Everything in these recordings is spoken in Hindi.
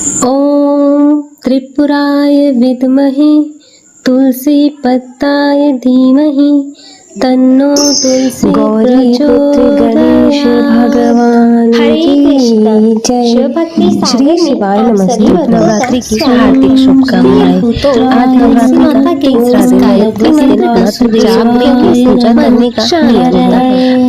ॐ त्रिपुराय विद्महे तुलसी पत्ताय धीमहि तन्नो तुलसी प्रचोदयात्। गणेश भगवान की जय। श्री शिवाय नमस्ते। नवरात्रि की हार्दिक शुभकामनाएं। आज नवरात्रि का तीसरा दिन पूजा करने का नियम है।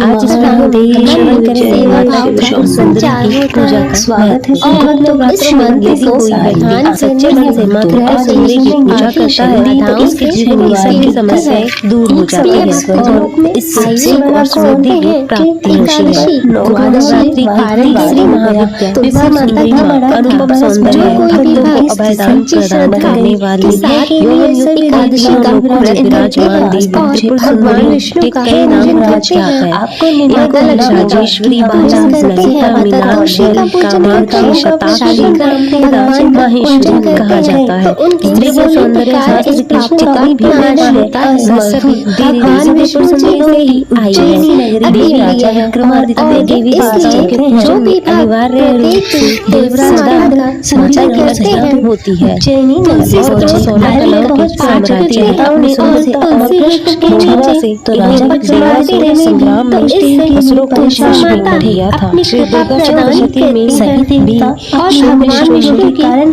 आज इस श्रवण करेंगे माता सुंदरी की पूजा का स्वागत है। और नवरात्रि में यदि कोई व्यक्ति सच्चे मन से माता सुंदरी की पूजा करता है तो उसके जीवन में सभी समस्याएं दूर हो जाती है और इससे सुख और समृद्धि की प्राप्ति होती है। नवरात्रि की तीसरी महाविद्या विवाह सुंदरी माँ अनुपम सौंदर्य भक्तों को अभयदान प्रदान करने वाली एकादशी का विराजमान देवी त्रिपुर सुंदरी के कई नाम राज क्या है। आपको राजेश्वरी बाला ललिता मीनाक्षी कामाक्षी शताक्षी माहेश्वरी कहा जाता है। स्त्री का सौंदर्य शास्त्र की भी मान्यता है। से ही आई है। देवी राजा विक्रमादित्य देवी जो भी अनिवार्य रूप से देवराज समाचार करते हैं होती है। तुलसी तो राजा विक्रमादित्य संग्राम में असुरों को शासन किया था। श्री दुर्गा चतुर्थी में सभी देवी और भगवान विष्णु के कारण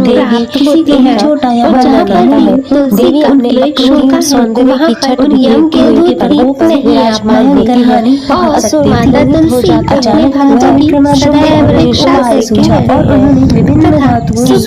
देवी छोटा या बड़ा करता है। देवी अपने लक्ष्यों का सौंदर्य की छठ के रूप में विराजमान कहानी असुर माता तुलसी अचानक राजा विक्रमादित्य और उन्होंने विभिन्न धातुओं स्त्री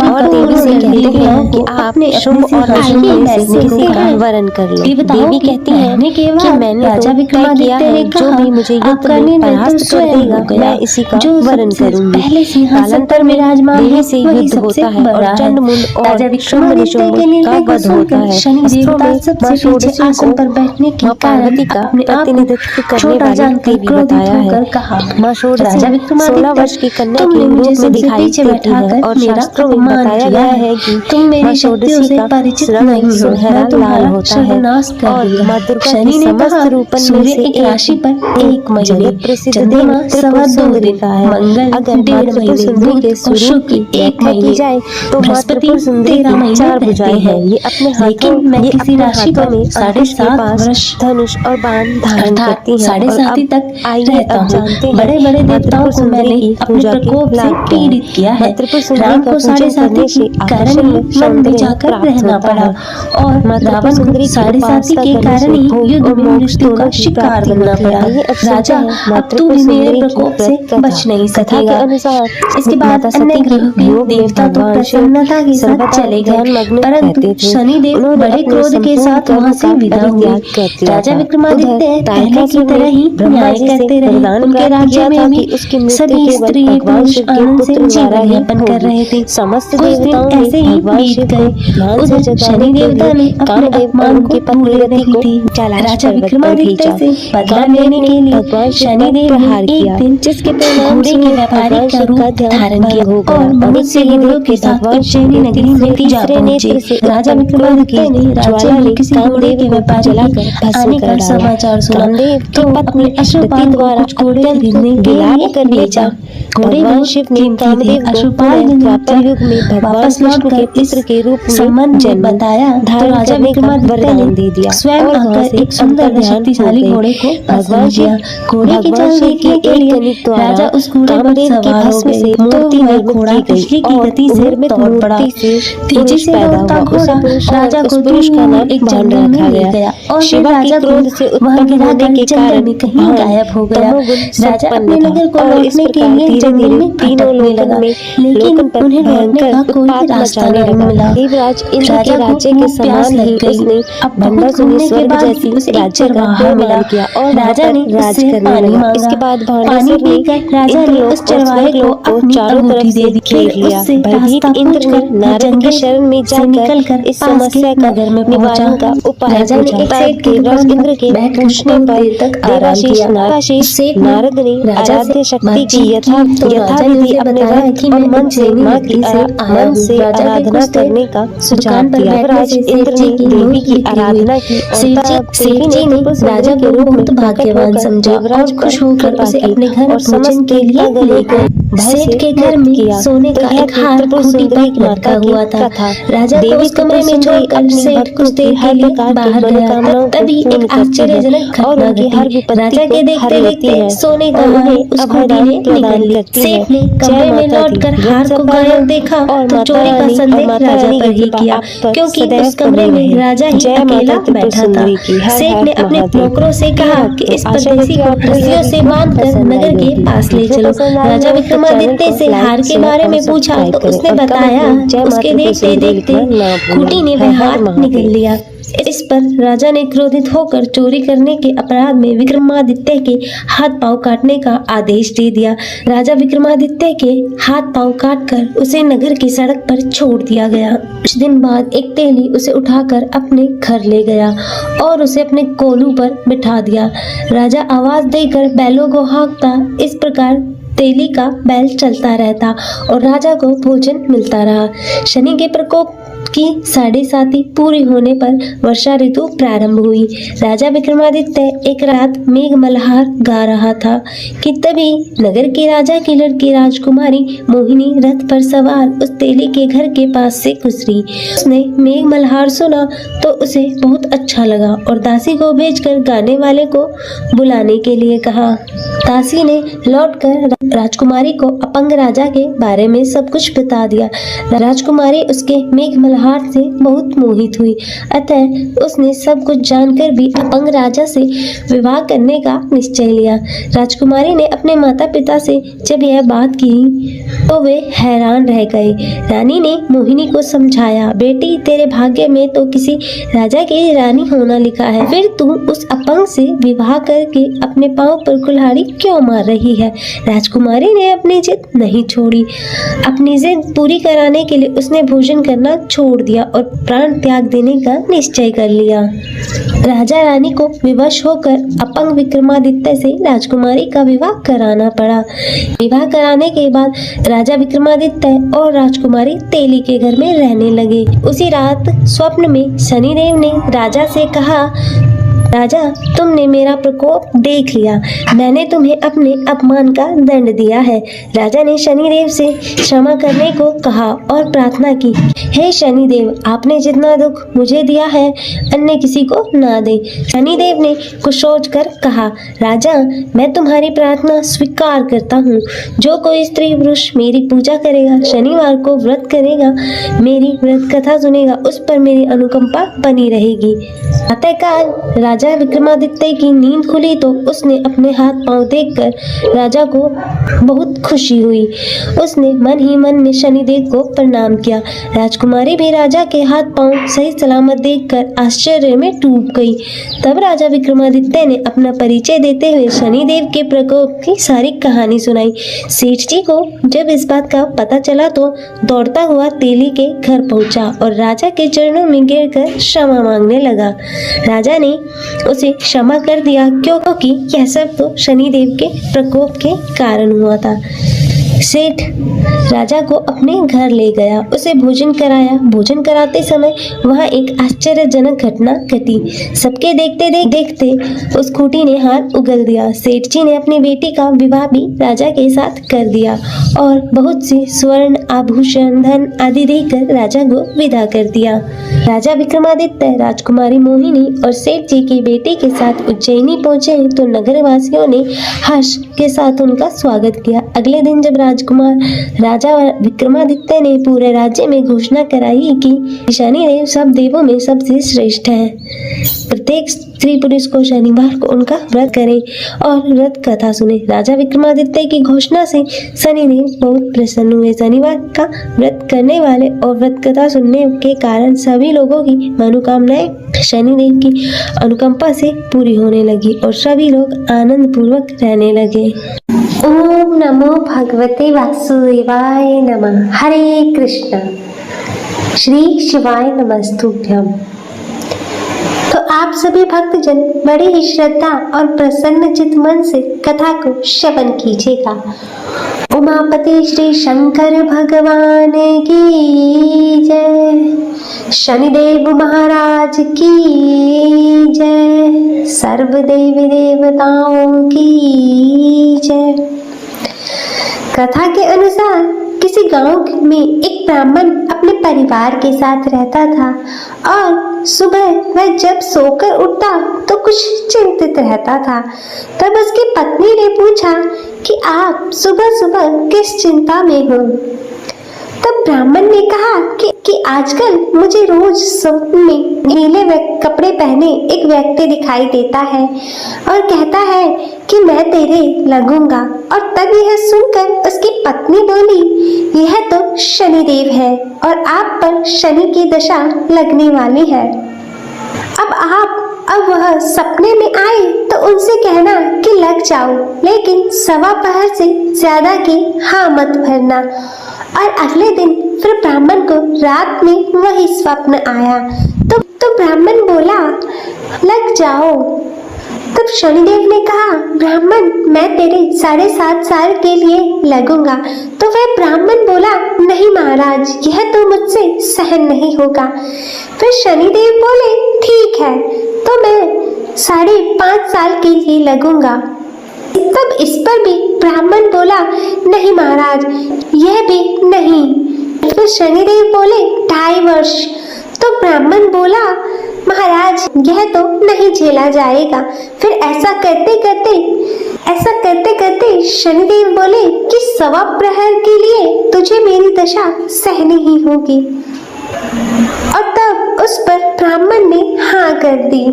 और देवी से कहते हैं कि आपने शुभ और वरण कर लो। देवी कहती है कि मैंने राजा विक्रमादित्य जो भी मुझे युद्ध में परास्त कर देगा मैं इसी का वरण करूंगी। कालांतर में देवी से युद्ध होता है और चंडमुंड और शुंभ निशुंभ का वध होता है। मां षोडशी को पार्वती का प्रतिनिधित्व करने वाली देवी बताया है। मां षोडशी 16 वर्ष की कन्या के रूप में दिखाई देती है और शास्त्रों में बताया गया है कि मां षोडशी का रंग सुनहरा लाल होता है और मां दुर्गा की समस्त रूपन में से एक राशि पर एक महीने प्रसिद्ध देवी त्रिपुर सुंदरी का है। अगर त्रिपुर सुंदरी के सूर्य की एक महीने जाए तो मां त्रिपुर सुंदरी की 4 भुजाएं हैं। ये अपने हाथों में 7.5 वर्ष धनुष और बाण धारण करती है। 7.5 तक आइए अब जानते हैं बड़े बड़े देवताओं को मैंने अपने प्रकोप से पीड़ित किया है। त्रिपुर सुंदरी को 7.5 के कारण वन में जाकर रहना पड़ा और रावण को 7.5 के कारण ही युद्ध में मृत्यु का शिकार बनना पड़ा। राजा अब तू भी मेरे प्रकोप से बच नहीं सकेगा। इसके बाद अन्य ग्रह देवता तो प्रसन्नता के साथ चले गए, परंतु शनिदेव बड़े क्रोध के साथ वहां से विदा हुए। राजा विक्रमादित्य पहले की तरह ही न्याय करते रहे। उनके राज्य में भी सभी स्त्री पुरुष आनंद से जीवन यापन कर रहे थे। समस्त देवताओं ऐसे ही बीत गए। उधर शनि देवता ने अपने अपमान को दूर करने के लिए राजा विक्रमादित्य से बदला लेने के लिए शनिदेव ने एक दिन जिसके घोड़े के व्यापारी का रूप धारण किया और बहुत से लोगों के साथ उज्जैनी नगरी में जा पहुंचे। राजा विक्रमादित्य ने राज्य में किसी घोड़े के व्यापारी के आने का समाचार सुना तो अपने अश्वपाल द्वारा घोड़े खरीदने के लिए कर भेजा। घोड़े में शिव ने कामदेव अश्वपाल द्वापर युग में भगवान विष्णु के पुत्र के रूप में संबंध बताया तो राजा विक्रमादित्य ने दे दिया स्वयं आकर एक सुंदर शक्तिशाली घोड़े को भगवान दिया। घोड़े की चलने के लिए राजा उस घोड़े पर सवार हो गए। मूर्ति में घोड़ा बिजली की गति से दौड़ पड़ा। तेजी से दौड़ता घोड़ा राजा को पुरुष का नाम एक जंगल में ले गया और शिवा के क्रोध से उत्पन्न होने के कारण कहीं गायब हो गया। राजा अपने नगर को लौटने के लिए जंगल में भटकने लगा, लेकिन उन्हें लौटने का कोई रास्ता नहीं मिला। देवराज इंद्र के राज्य के समान ही उसने भंडार सुनी स्वर्ग जैसी राज्य का निर्माण किया और राजा ने राज करने लगा। इसके बाद भानुसुर ने राजा ने उस चरवाहे को चारों तरफ से घेर लिया। भयभीत इंद्र ने नारद की शरण में जाकर इस समस्या का निवारण का उपाय खोजा। देवराज इंद्र के पूछने पर देवाशीष नारद ने आराध्य शक्ति की यथार्थ तो राजा ने उसे बताया कि मैं मन से मां की मन से आराधना करने का सुझाव दिया। राज इंद्र ने देवी की आराधना की और सेठ जी ने राजा को बहुत भाग्यवान समझा और खुश होकर उसे अपने घर भोजन के लिए ले गए। सेठ के घर में सोने का एक हार खूंटी पर लटका हुआ था। राजा को उस कमरे में छोड़कर सेठ कुछ देर के लिए बाहर गया। तभी एक आश्चर्यजनक घटना घटी। राजा के देखते देखते सोने का हार उस खूंटी ने निकाल लिया। सेठ ने कमरे में लौटकर हार को गायब देखा तो चोरी का संदेह राजा पर ही किया, क्योंकि उस कमरे में राजा ही अकेला बैठा था। सेठ ने अपने नौकरों से कहा कि इस परदेसी को रस्सियों से बांधकर नगर के पास ले चलो। राजा विक्रमादित्य से हार के बारे में पूछा तो उसने बताया उसके देखते देखते खूंटी ने वह हार निकल लिया। इस पर राजा ने क्रोधित होकर चोरी करने के अपराध में विक्रमादित्य के हाथ पांव काटने का आदेश दे दिया। राजा विक्रमादित्य के हाथ पांव काटकर उसे नगर की सड़क पर छोड़ दिया गया। कुछ दिन बाद एक तेली उसे उठाकर अपने घर ले गया और उसे अपने कोलू पर बिठा दिया। राजा आवाज देकर बैलों को हाँकता। इस प्रकार तेली का बैल चलता रहता और राजा को भोजन मिलता रहा। शनि के प्रकोप की 7.5 पूरी होने पर वर्षा ऋतु प्रारंभ हुई। राजा विक्रमादित्य एक रात मेघ मल्हार गा रहा था कि तभी नगर के राजा की लड़की राजकुमारी मोहिनी रथ पर सवार उस तेली के घर के पास से गुजरी। उसने मेघ मल्हार सुना तो उसे बहुत अच्छा लगा और दासी को भेजकर गाने वाले को बुलाने के लिए कहा। दासी ने लौटकर राजकुमारी को अपंग राजा के बारे में सब कुछ बता दिया। राजकुमारी उसके मेघ मल्हार से बहुत मोहित हुई, अतः उसने सब कुछ जानकर भी अपंग राजा से विवाह करने का निश्चय लिया। राजकुमारी ने अपने माता पिता से जब यह बात की तो वे हैरान रह गए। रानी ने मोहिनी को समझाया, बेटी तेरे भाग्य में तो किसी राजा की रानी होना लिखा है, फिर तू उस अपंग से विवाह करके अपने पांव पर कुल्हाड़ी क्यों मार रही है। राजकुमारी ने अपनी जिद नहीं छोड़ी। अपनी जिद पूरी कराने के लिए उसने भोजन करना छोड़ दिया और प्राण त्याग देने का निश्चय कर लिया। राजा रानी को विवश होकर अपंग विक्रमादित्य से राजकुमारी का विवाह कराना पड़ा। विवाह कराने के बाद राजा विक्रमादित्य और राजकुमारी तेली के घर में रहने लगे। उसी रात स्वप्न में शनिदेव ने राजा से कहा, राजा तुमने मेरा प्रकोप देख लिया, मैंने तुम्हें अपने अपमान का दंड दिया है। राजा ने शनिदेव से क्षमा करने को कहा और प्रार्थना की, हे शनिदेव आपने जितना दुख मुझे दिया है अन्य किसी को ना दे। शनिदेव ने कुछ सोचकर कहा, राजा मैं तुम्हारी प्रार्थना स्वीकार करता हूँ। जो कोई स्त्री पुरुष मेरी पूजा करेगा, शनिवार को व्रत करेगा, मेरी व्रत कथा सुनेगा, उस पर मेरी अनुकंपा बनी रहेगी। प्रातःकाल राजा विक्रमादित्य की नींद खुली तो उसने अपने हाथ पांव देखकर राजा को बहुत खुशी हुई। उसने मन ही मन में शनिदेव को प्रणाम किया। राजकुमारी भी राजा के हाथ पांव सही सलामत देखकर आश्चर्य में डूब गई। तब राजा विक्रमादित्य ने अपना परिचय देते हुए शनिदेव के प्रकोप की सारी कहानी सुनाई। सेठ जी को जब इस बात का पता चला तो दौड़ता हुआ तेली के घर पहुंचा और राजा के चरणों में गिरकर क्षमा मांगने लगा। राजा ने उसे क्षमा कर दिया क्योंकि यह सब तो शनिदेव के प्रकोप के कारण हुआ था। सेठ राजा को अपने घर ले गया, उसे भोजन कराया। भोजन कराते समय वहाँ एक आश्चर्यजनक घटना घटी। सबके देखते देखते उस खूंटी ने हाथ उगल दिया। सेठ जी ने अपनी बेटी का विवाह भी राजा के साथ कर दिया और बहुत सी स्वर्ण आभूषण धन आदि देकर राजा को विदा कर दिया। राजा विक्रमादित्य राजकुमारी मोहिनी और सेठ जी की बेटी के साथ उज्जैनी पहुंचे तो नगर वासियों ने हर्ष के साथ उनका स्वागत किया। अगले दिन जब राजकुमार राजा विक्रमादित्य ने पूरे राज्य में घोषणा कराई कि शनिदेव सब देवों में सबसे श्रेष्ठ है, प्रत्येक स्त्री पुरुष को शनिवार को उनका व्रत करें और व्रत कथा सुने। राजा विक्रमादित्य की घोषणा से शनिदेव बहुत प्रसन्न हुए। शनिवार का व्रत करने वाले और व्रत कथा सुनने के कारण सभी लोगों की मनोकामनाएं शनिदेव की अनुकंपा से पूरी होने लगी और सभी लोग आनंद पूर्वक रहने लगे। ओम नमो भगवते वासुदेवाय नमः। हरे कृष्ण। श्री शिवाय नमस्तुभ्यम। तो आप सभी भक्तजन बड़े ही श्रद्धा और प्रसन्न चित्त मन से कथा को श्रवण कीजिएगा। उमापति श्री शंकर भगवान की जय। शनिदेव महाराज की जय। सर्व देवी देवताओं की जय। कथा के अनुसार किसी गांव में एक ब्राह्मण अपने परिवार के साथ रहता था और सुबह वह जब सोकर उठता तो कुछ चिंतित रहता था। तब उसकी पत्नी ने पूछा कि आप सुबह सुबह किस चिंता में हो? तब ब्राह्मण ने कहा कि आजकल मुझे रोज स्वप्न में नीले कपड़े पहने एक व्यक्ति दिखाई देता है और कहता है कि मैं तेरे लगूंगा। और तब यह सुनकर उसकी पत्नी बोली, यह तो शनिदेव है और आप पर शनि की दशा लगने वाली है। अब वह सपने में आए तो उनसे कहना कि लग जाओ, लेकिन 1:15 से ज्यादा की हाँ मत भरना। और अगले दिन फिर ब्राह्मण को रात में वही स्वप्न आया तो ब्राह्मण बोला, लग जाओ। तब शनिदेव ने कहा, ब्राह्मण मैं तेरे 7.5 साल के लिए लगूंगा। तो वह ब्राह्मण बोला, नहीं महाराज, यह तो मुझसे सहन नहीं होगा। फिर शनिदेव बोले, ठीक है तो मैं 5.5 साल के लिए लगूंगा। तब इस पर भी ब्राह्मण बोला, नहीं महाराज, यह भी नहीं। फिर शनिदेव बोले, 2.5 वर्ष। तो ब्राह्मण बोला, महाराज यह तो नहीं झेला जाएगा। फिर ऐसा करते करते शनिदेव बोले कि 1.25 प्रहर के लिए तुझे मेरी दशा सहनी ही होगी। और तब उस पर ब्राह्मण ने हाँ कर दी।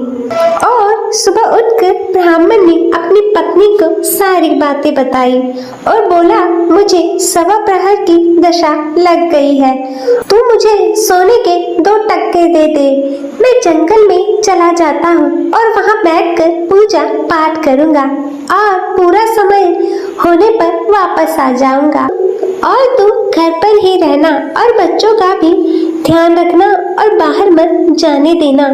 और सुबह उठकर ब्राह्मण ने अपनी पत्नी को सारी बातें बताई और बोला, मुझे 1.25 प्रहर की दशा लग गई है, तू मुझे सोने के 2 टक्के दे दे। मैं जंगल में चला जाता हूँ और वहाँ बैठकर पूजा पाठ करूँगा और पूरा समय होने पर वापस आ जाऊँगा। और तू घर पर ही रहना और बच्चों का भी ध्यान रखना और बाहर मत जाने देना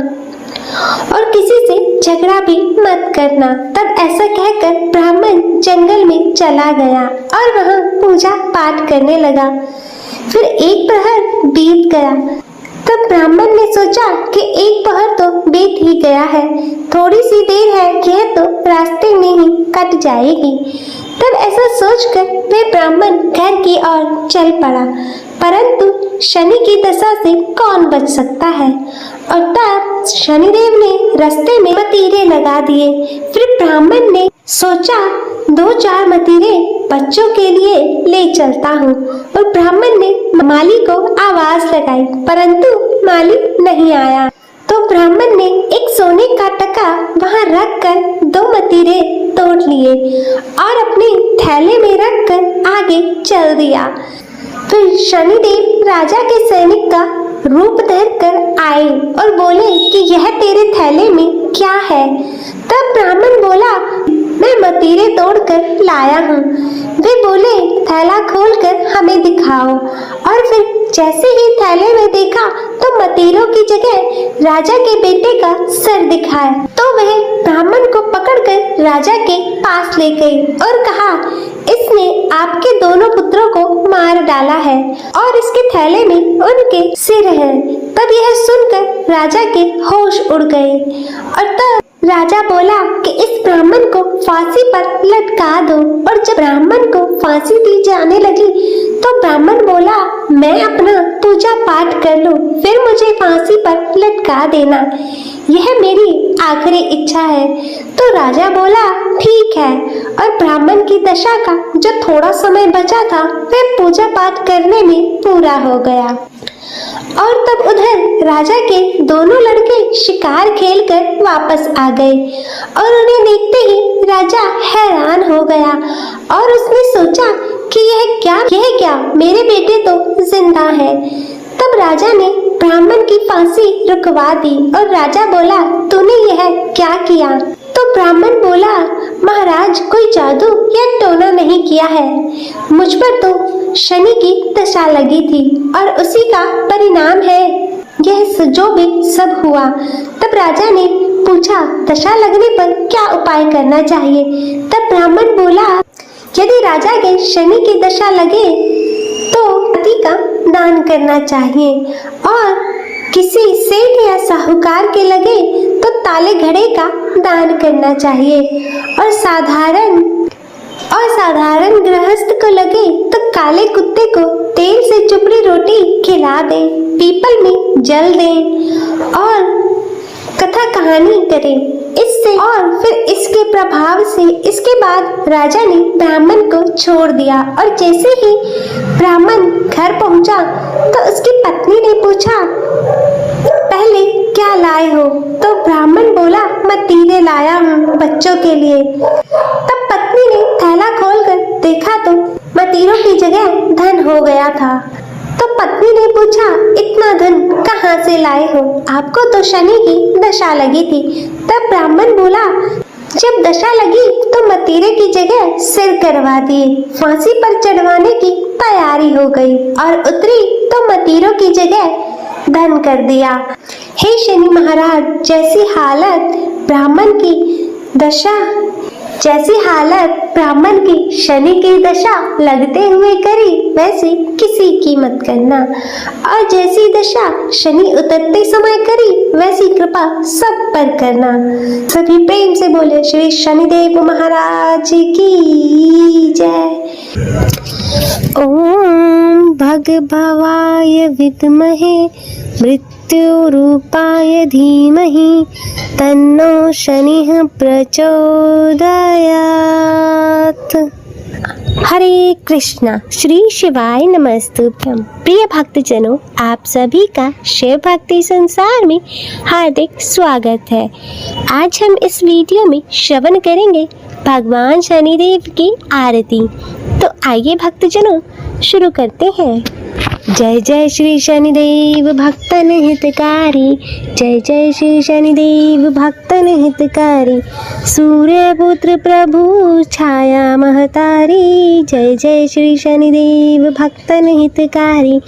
और किसी से झगड़ा भी मत करना। तब ऐसा कहकर ब्राह्मण जंगल में चला गया और वहाँ पूजा पाठ करने लगा। फिर 1 प्रहर बीत गया। तब ब्राह्मण ने सोचा कि 1 प्रहर तो बीत ही गया है, थोड़ी सी देर है, यह तो रास्ते में ही कट जाएगी। तब ऐसा सोचकर वह ब्राह्मण घर की ओर चल पड़ा, परंतु शनि की दशा से कौन बच सकता है। और तब शनिदेव ने रास्ते में मतीरे लगा दिए। फिर ब्राह्मण ने सोचा 2-4 मतीरे बच्चों के लिए ले चलता हूँ। और ब्राह्मण ने माली को आवाज लगाई, परंतु माली नहीं आया। तो ब्राह्मण ने एक सोने का टका वहाँ रखकर 2 मतीरे तोड़ लिए और अपने थैले में रखकर आगे चल दिया। फिर शनिदेव राजा के सैनिक का रूप धरकर आए और बोले कि यह तेरे थैले में क्या है? तब ब्राह्मण बोला, मैं मतीरे तोड़कर लाया हूँ। वे बोले, थैला खोलकर हमें दिखाओ। और फिर जैसे ही थैले में देखा तो मतीरों की जगह राजा के बेटे का सर दिखाया। तो वह ब्राह्मण को पकड़कर राजा के पास ले गई और कहा, इसने आपके दोनों पुत्रों को मार डाला है और इसके थैले में उनके सिर है। तब यह सुनकर राजा के होश उड़ गए। और तब राजा बोला कि इस ब्राह्मण को फांसी पर लटका दो। और जब ब्राह्मण को फांसी दी जाने लगी तो ब्राह्मण बोला, मैं अपना पूजा पाठ कर लूं, फिर मुझे फांसी पर लटका देना, यह मेरी आखिरी इच्छा है। तो राजा बोला, ठीक है। और ब्राह्मण की दशा का जो थोड़ा समय बचा था वह पूजा पाठ करने में पूरा हो गया। और तब उधर राजा के दोनों लड़के शिकार खेलकर वापस आ गए और उन्हें देखते ही राजा हैरान हो गया और उसने सोचा कि यह क्या मेरे बेटे तो जिंदा है। तब राजा ने ब्राह्मण की फांसी रुकवा दी और राजा बोला, तूने यह क्या किया? तो ब्राह्मण बोला, महाराज कोई जादू या टोना नहीं किया है, मुझ पर तो शनि की दशा लगी थी और उसी का परिणाम है यह जो भी सब हुआ। तब राजा ने पूछा, दशा लगने पर क्या उपाय करना चाहिए? तब ब्राह्मण बोला यदि राजा के शनि की दशा लगे तो पति का दान करना चाहिए, और किसी सेठ या साहूकार के लगे तो ताले घड़े का दान करना चाहिए, और साधारण गृहस्थ को लगे तो काले कुत्ते को तेल से चुपड़ी रोटी खिला दें, पीपल में जल दें और कथा कहानी करें। इससे और फिर इसके प्रभाव से इसके बाद राजा ने ब्राह्मण को छोड़ दिया, और जैसे ही ब्राह्मण घर पहुंचा तो उसकी पत्नी ने पूछा, पहले क्या लाए हो? तो ब्राह्मण बोला, मैं तीरे लाया हूँ बच्चों के लिए। तब पत्नी ने थैला खोलकर देखा तो मतीरों की जगह धन हो गया था। तो पत्नी ने पूछा, इतना धन कहाँ से लाए हो? आपको तो शनि की दशा लगी थी। तब ब्राह्मण बोला, जब दशा लगी तो मतीरे की जगह सिर करवा दिए, फांसी पर चढ़वाने की तैयारी हो गई, और उतरी तो मतीरों की जगह धन कर दिया। हे शनि महाराज, जैसी हालत ब्राह्मण की शनि की दशा लगते हुए करी, वैसी किसी की मत करना, और जैसी दशा शनि उतरते समय करी, वैसी कृपा सब पर करना। सभी प्रेम से बोले श्री शनिदेव महाराज की जय। ओम भगभवाय विद्महे मृत्युरूपाय धीमहि तन्नो शनिः प्रचोदयात्। हरे कृष्णा, श्री शिवाय नमस्तुभ्यं। प्रिय भक्तजनों, आप सभी का शिव भक्ति संसार में हार्दिक स्वागत है। आज हम इस वीडियो में श्रवण करेंगे भगवान शनिदेव की आरती। तो आइए भक्तजनों शुरू करते हैं। जय जय श्री शनिदेव भक्तन हितकारी, जय जय श्री शनिदेव भक्तन हितकारी, सूर्यपुत्र प्रभु छाया महतारी, जय जय श्री शनिदेव भक्तन हितकारी,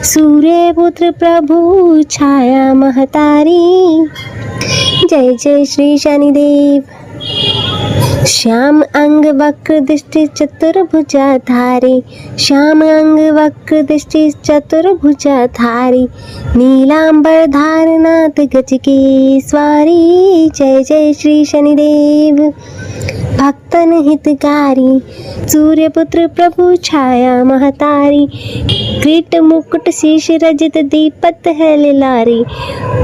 सूर्यपुत्र प्रभु छाया महतारी, जय जय श्री शनिदेव। श्याम अंग वक्र दृष्टि चतुर्भुजाधारी, श्याम अंग वक्र दृष्टि चतुर्भुजाधारी, नीलांबर धारनाथ गज की स्वारी, जय जय श्री शनिदेव भक्तन हितकारी, सूर्यपुत्र प्रभु छाया महतारी, किरीट मुकुट शीश रजत दीपत है लिलारी,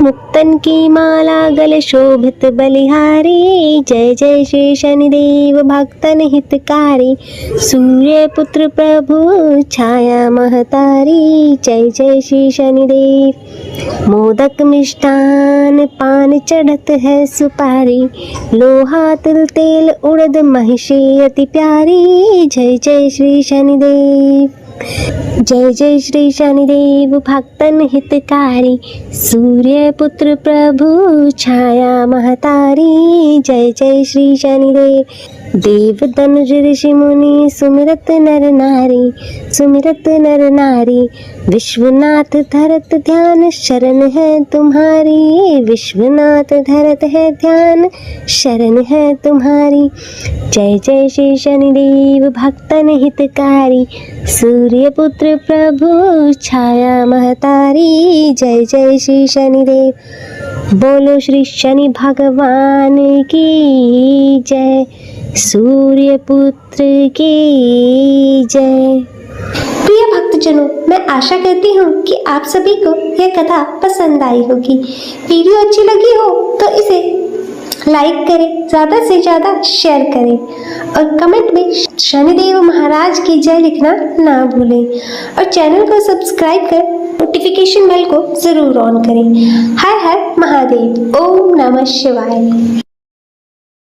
मुक्तन की माला गले शोभित बलिहारी, जय जय श्री शनिदेव भक्तन हितकारी, सूर्यपुत्र प्रभु छाया महतारी, जय जय श्री शनिदेव। मोदक मिष्ठान पान चढ़त है सुपारी, लोहा तिल तेल उड़द महिषी अति प्यारी, जय जय श्री शनिदेव। जय जय श्री शनिदेव भक्तन हितकारी, सूर्यपुत्र प्रभु छाया महतारी, जय जय श्री शनिदेव। देव तनुज ऋषि मुनि सुमिरत नर नारी, विश्वनाथ धरत ध्यान शरण है तुम्हारी, विश्वनाथ धरत है ध्यान शरण है तुम्हारी, जय जय श्री शनिदेव भक्तन हितकारी, सूर्यपुत्र प्रभु छाया महतारी, जय जय श्री शनिदेव। बोलो श्री शनि भगवान की जय, सूर्यपुत्र की जय। प्रिय भक्तजनों, मैं आशा करती हूँ कि आप सभी को यह कथा पसंद आई होगी। वीडियो अच्छी लगी हो तो इसे लाइक करें, ज़्यादा से ज़्यादा शेयर करें, और कमेंट में शनिदेव महाराज की जय लिखना ना भूलें, और चैनल को सब्सक्राइब कर नोटिफिकेशन बेल को ज़रूर ऑन करें। हर हर महादेव। ओम नमः शिवाय।